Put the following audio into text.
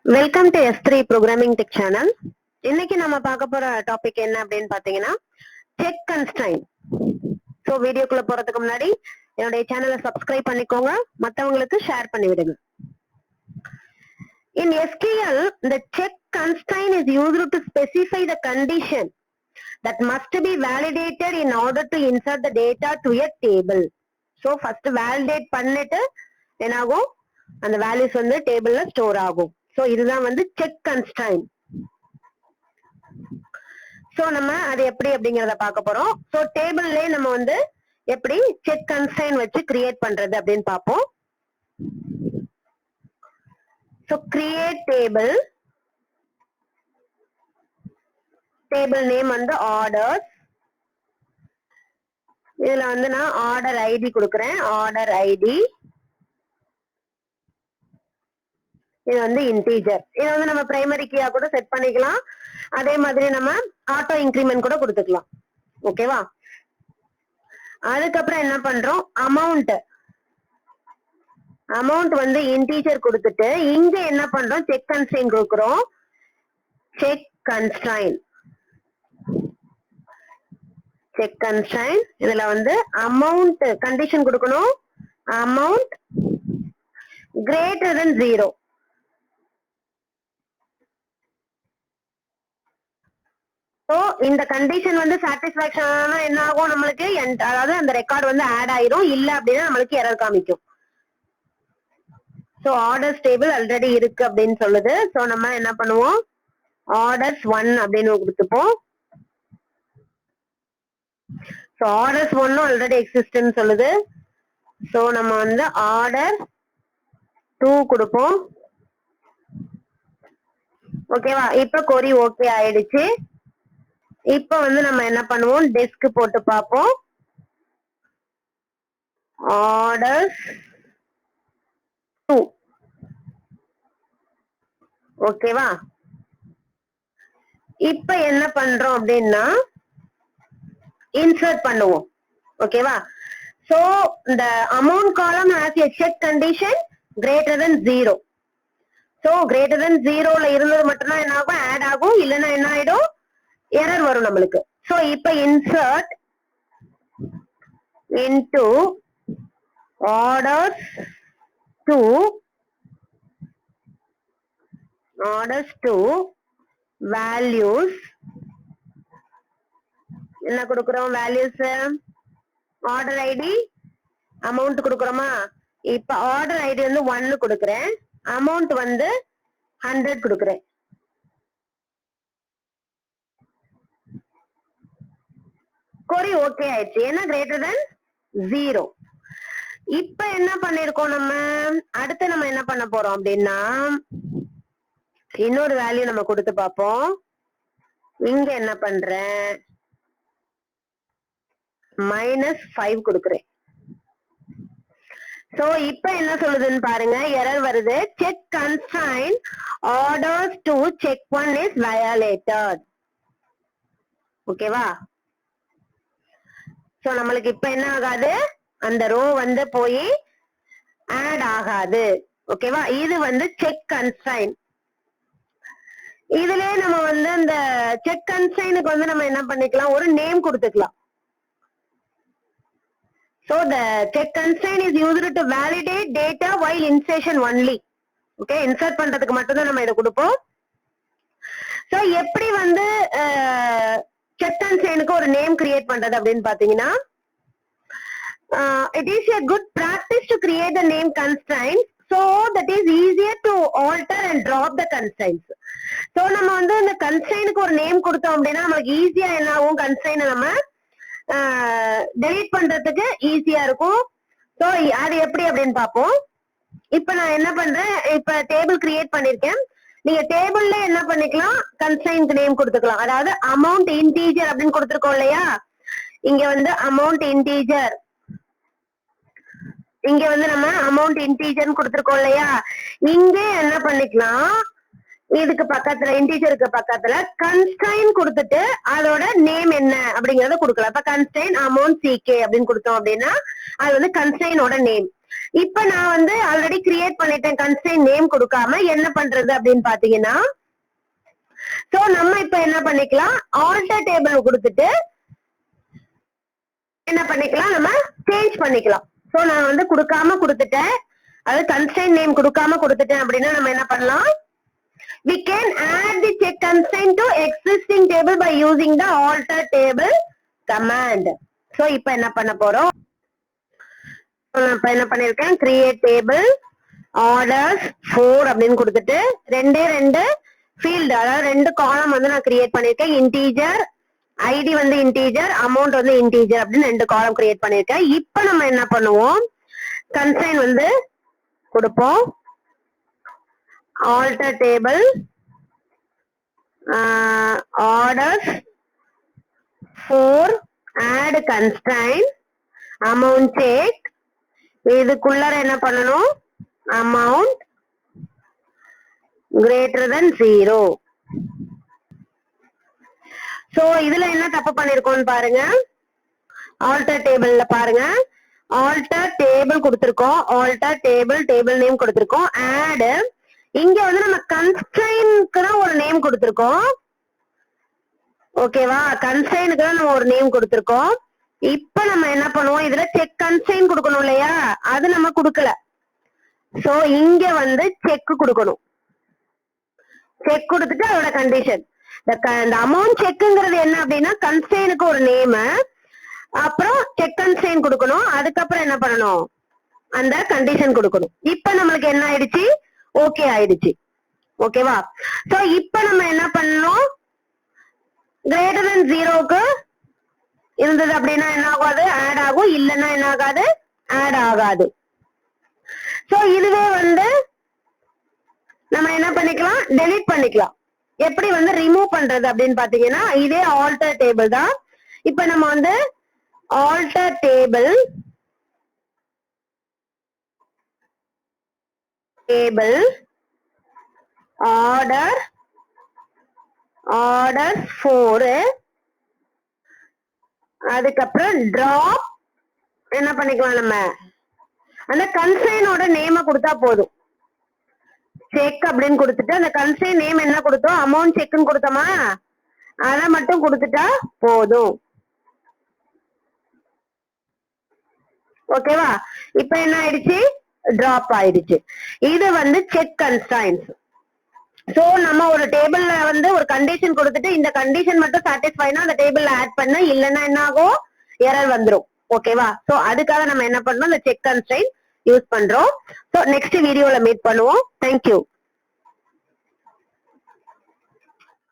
Welcome to S3 programming tech channel. இன்னைக்கு நம்ம பார்க்க போற டாபிக் என்ன அப்படின்னு பாத்தீங்கன்னா செக் கன்ஸ்ட்ரைன்ட். சோ வீடியோக்குள்ள போறதுக்கு முன்னாடி என்னுடைய சேனலை சப்ஸ்கிரைப் பண்ணிக்கோங்க, மத்தவங்களுக்கு ஷேர் பண்ணி விடுங்க. In SQL, the check constraint is used to specify the condition that must be validated in order to insert the data to a table. So first validate பண்ணிட்டு என்னாகும், அந்த வேல்யூஸ் வந்து டேபிள்ல ஸ்டோர் ஆகும். சோ இதுதான் வந்து செக் கன்ஸ்ட்ரைன்ட். சோ நம்ம அது எப்படி அப்படிங்கறத பார்க்க போறோம். சோ டேபிள்லயே நம்ம வந்து எப்படி செக் கன்ஸ்ட்ரைன்ட் வச்சு கிரியேட் பண்றது அப்படின்னு பார்ப்போம். So create table, table name வந்து ஆர்டர்ஸ். இதுல வந்து நான் ஆர்டர் ஐடி கொடுக்கிறேன், ஆர்டர் ஐடி. இது வந்து இன்டீஜர். இது வந்து நம்ம பிரைமரி கீயா கூட செட் பண்ணிக்கலாம். அதே மாதிரி நம்ம ஆட்டோ இன்கிரிமெண்ட் கூட கொடுத்துக்கலாம். ஓகேவா? அதுக்கப்புறம் என்ன பண்றோம், அமௌண்ட். அமௌண்ட் வந்து இன்டீஜர் கொடுத்துட்டு இங்க என்ன பண்றோம், செக் கன்ஸ்ட்ரைன்ட் கொடுக்கிறோம். Check constraint, check constraint. இதுல வந்து அமௌண்ட் கண்டிஷன் கொடுக்கணும். Amount greater than 0. சோ இந்த கண்டிஷன் வந்து சாட்டிஸ்பாக்சன் ஆனா என்ன ஆகும், நம்மளுக்கு அதாவது அந்த ரெக்கார்ட் வந்து ஆட் ஆயிரும். இல்ல அப்படின்னா நம்மளுக்கு எரர் காமிக்கும். சோ ஆர்டர்ஸ் டேபிள் ஆல்ரெடி இருக்கு அப்படின்னு சொல்லுது. சோ நம்ம என்ன பண்ணுவோம், ஆர்டர்ஸ் 1 அப்படின்னு கொடுத்துப்போம். சோ ஆர்டர்ஸ் 1 ஆல்ரெடி எக்ஸிஸ்ட்னு சொல்லுது. சோ நம்ம வந்து ஆர்டர் 2 கொடுப்போம். ஓகேவா? இப்ப கொரி ஓகே ஆயிடுச்சு. இப்ப வந்து நம்ம என்ன பண்ணுவோம், டெஸ்க் போட்டு பார்ப்போம். ஆர்டர்ஸ் 2. ஓகேவா? இப்ப என்ன பண்றோம் அப்படின்னா இன்சர்ட் பண்ணுவோம். ஓகேவா? So the amount column has a check condition greater than 0. So greater than 0ல இருந்தது மட்டும்தான் என்ன ஆகும், ஆட் ஆகும். இல்லைன்னா என்ன ஆயிடும், எரர் வரும் நம்மளுக்கு. சோ இப்ப insert into orders 2, orders 2 values. என்ன கொடுக்கிறோம், வேல்யூஸ் ஆர்டர் ஐடி அமௌண்ட் கொடுக்கிறோமா. இப்ப ஆர்டர் ஐடி வந்து 1 கொடுக்கிறேன், அமௌண்ட் வந்து 100 கொடுக்கிறேன். கொரி ஓகே ஆயிடுச்சு, ஏன்னா கிரேட்டர் தென் 0. இப்ப என்ன பண்ணிருக்கோம், நம்ம அடுத்து நம்ம என்ன பண்ண போறோம் அப்படின்னா இன்னொரு வேல்யூ நம்ம கொடுத்து பார்ப்போம். இங்க என்ன பண்றேன், -5 கொடுக்கிறேன். சோ இப்ப என்ன சொல்லுதுன்னு பாருங்க, எரர் வருது. Check constraint orders to check 1 is violated. ஓகேவா? சோ நம்மளுக்கு இப்ப என்ன ஆகாது, அந்த ரோ வந்து போய் ஆட் ஆகாது. ஓகேவா? இது வந்து செக் கன்ஸ்ட்ரைன்ட். இதுல நம்ம வந்து இந்த செக் கன்ஸ்ட்ரைன்ட்க்கு வந்து நம்ம என்ன பண்ணிக்கலாம், ஒரு நேம் கொடுத்துக்கலாம். So the check constraint is used to validate data while insertion only. Okay, insert பண்றதுக்கு மட்டும் தான் நம்ம இத கொடுப்போம். சோ எப்படி வந்து check constraintக்கு ஒரு நேம் கிரியேட் பண்றது அப்படின்னு பாத்தீங்கன்னா, it is a good practice to create the name constraints so that is easier to alter and drop the constraints. So நம்ம வந்து இந்த constraintக்கு ஒரு நேம் கொடுத்தோம் அப்படின்னா நமக்கு ஈஸியா என்ன ஆகும், constraint நம்ம டெலீட் பண்றதுக்கு ஈஸியா இருக்கும். சோ அது எப்படி அப்படின்னு பாப்போம். இப்ப நான் என்ன பண்றேன், இப்ப டேபிள் கிரியேட் பண்ணிருக்கேன். நீங்க டேபிள்ல என்ன பண்ணிக்கலாம், கன்ஸ்ட்ரைன்ட் நேம் கொடுத்துக்கலாம். அதாவது அமௌண்ட் இன்டீஜர் அப்படின்னு கொடுத்துருக்கோம் இல்லையா, இங்க வந்து அமௌண்ட் இன்டீஜர், இங்க வந்து நம்ம அமௌண்ட் இன்டீஜர் கொடுத்துருக்கோம் இல்லையா, இங்க என்ன பண்ணிக்கலாம், இதுக்கு பக்கத்துல இன்டீஜருக்கு பக்கத்துல கன்ஸ்ட்ரைன்ட் கொடுத்துட்டு அதோட நேம் என்ன அப்படிங்கறத கொடுக்கலாம். இப்ப கன்ஸ்ட்ரைன்ட் அமௌண்ட் CK அப்படின்னு கொடுத்தோம் அப்படின்னா அது வந்து கன்ஸ்ட்ரைன்டோட நேம். இப்ப நான் வந்து ஆல்ரெடி கிரியேட் பண்ணிட்டேன் கன்ஸ்ட்ரெயின்ட் நேம் கொடுக்காம என்ன பண்றது அப்படின்னு பாத்தீங்கன்னா சோ நம்ம இப்ப என்ன பண்ணிக்கலாம் ஆல்டர் டேபிள் கொடுத்துட்டு என்ன பண்ணிக்கலாம் நம்ம சேஞ்ச் பண்ணிக்கலாம். சோ நான் வந்து கொடுக்காம கொடுத்துட்டேன் அது கன்ஸ்ட்ரெயின்ட் நேம் கொடுக்காம கொடுத்துட்டேன் அப்படின்னா நம்ம என்ன பண்ணலாம் we can add the check constraint to existing table by using the alter table command. So இப்ப என்ன பண்ண போறோம் இப்ப என்ன பண்ணிருக்கேன் create table orders 4 அப்படின்னு கொடுத்துட்டு ரெண்டு ஃபீல்ட் அதாவது 2 காலம் வந்து நான் கிரியேட் பண்ணிருக்கேன் இன்டீஜர் ஐடி வந்து இன்டீஜர் அமௌண்ட் வந்து இன்டீஜர் அப்படின்னு 2 காலம் கிரியேட் பண்ணிருக்கேன். இப்ப நம்ம என்ன பண்ணுவோம் கன்ஸ்ட்ரெயின்ட் வந்து கொடுப்போம் alter table orders 4 add constraint amount check இதுக்குள்ள என்ன பண்ணணும் amount greater than 0. சோ இதுல என்ன தப்பு பண்ணிருக்கோம்னு பாருங்க alter tableல பாருங்க alter table கொடுத்திருக்கோம் alter table நேம் கொடுத்திருக்கோம் add இங்க வந்து நம்ம கன்ஸ்ட்ரெயின்ட்க்கு தான் ஒரு நேம் கொடுத்திருக்கோம் ஓகேவா கன்ஸ்ட்ரெயின்ட்க்கு தான் நம்ம ஒரு நேம் கொடுத்திருக்கோம். இப்ப நம்ம என்ன பண்ணுவோம் இதுல செக் கன்ஸ்ட்ரெயின்ட் கொடுக்கணும் இல்லையா அது நம்ம கொடுக்கல. சோ இங்க வந்து செக் கொடுக்கணும் செக் கொடுத்துட்டு அதோட கண்டிஷன் இந்த அமௌண்ட் செக்ங்கிறது என்ன அப்படின்னா கன்ஸ்ட்ரெயின்ட்க்கு ஒரு நேம் அப்புறம் செக் கன்ஸ்ட்ரெயின்ட் கொடுக்கணும் அதுக்கப்புறம் என்ன பண்ணணும் அந்த கண்டிஷன் கொடுக்கணும். இப்ப நம்மளுக்கு என்ன ஆயிடுச்சு ஓகே ஆயிடுச்சு ஓகேவா. சோ இப்ப நம்ம என்ன பண்ணணும் கிரேட்டர் தென் 0க்கு இருந்தது அப்படின்னா என்ன ஆகாது ஆட் ஆகும் இல்லைன்னா என்ன ஆகாது ஆட் ஆகாது. சோ இதுவே வந்து நம்ம என்ன பண்ணிக்கலாம் டெலீட் பண்ணிக்கலாம். எப்படி வந்து ரிமூவ் பண்றது அப்படின்னு பாத்தீங்கன்னா இதே ஆல்டர் டேபிள் தான். இப்ப நம்ம வந்து ஆல்டர் டேபிள் order 4 அதுக்கப்புறம் டிராப் என்ன பண்ணிக்கலாம் நம்ம அந்த கன்ஸ்ட்ரெயினோட நேம கொடுத்தா போதும் செக் அப்படின்னு கொடுத்துட்டு அந்த கன்ஸ்ட்ரெயின் நேம் என்ன கொடுத்தோம் அமௌண்ட் செக்னு கொடுத்தோமா அதை மட்டும் கொடுத்துட்டா போதும் ஓகேவா. இப்ப என்ன ஆயிடுச்சு டிராப் ஆயிடுச்சு. இது வந்து செக் கன்ஸ்ட்ரெயின்ட்ஸ். சோ நம்ம ஒரு டேபிள்ல வந்து ஒரு கண்டிஷன் கொடுத்துட்டு இந்த கண்டிஷன் மட்டும் சாட்டிஸ்ஃபைனா அந்த டேபிள்ல ஆட் பண்ண இல்லன்னா என்ன ஆகும் எரர் வந்துரும் ஓகேவா. சோ அதுக்காக நம்ம என்ன பண்ணோம் இந்த செக் கன்ஸ்ட்ரெயின்ட் யூஸ் பண்றோம். சோ நெக்ஸ்ட் வீடியோல மீட் பண்ணுவோம். தேங்க்யூ.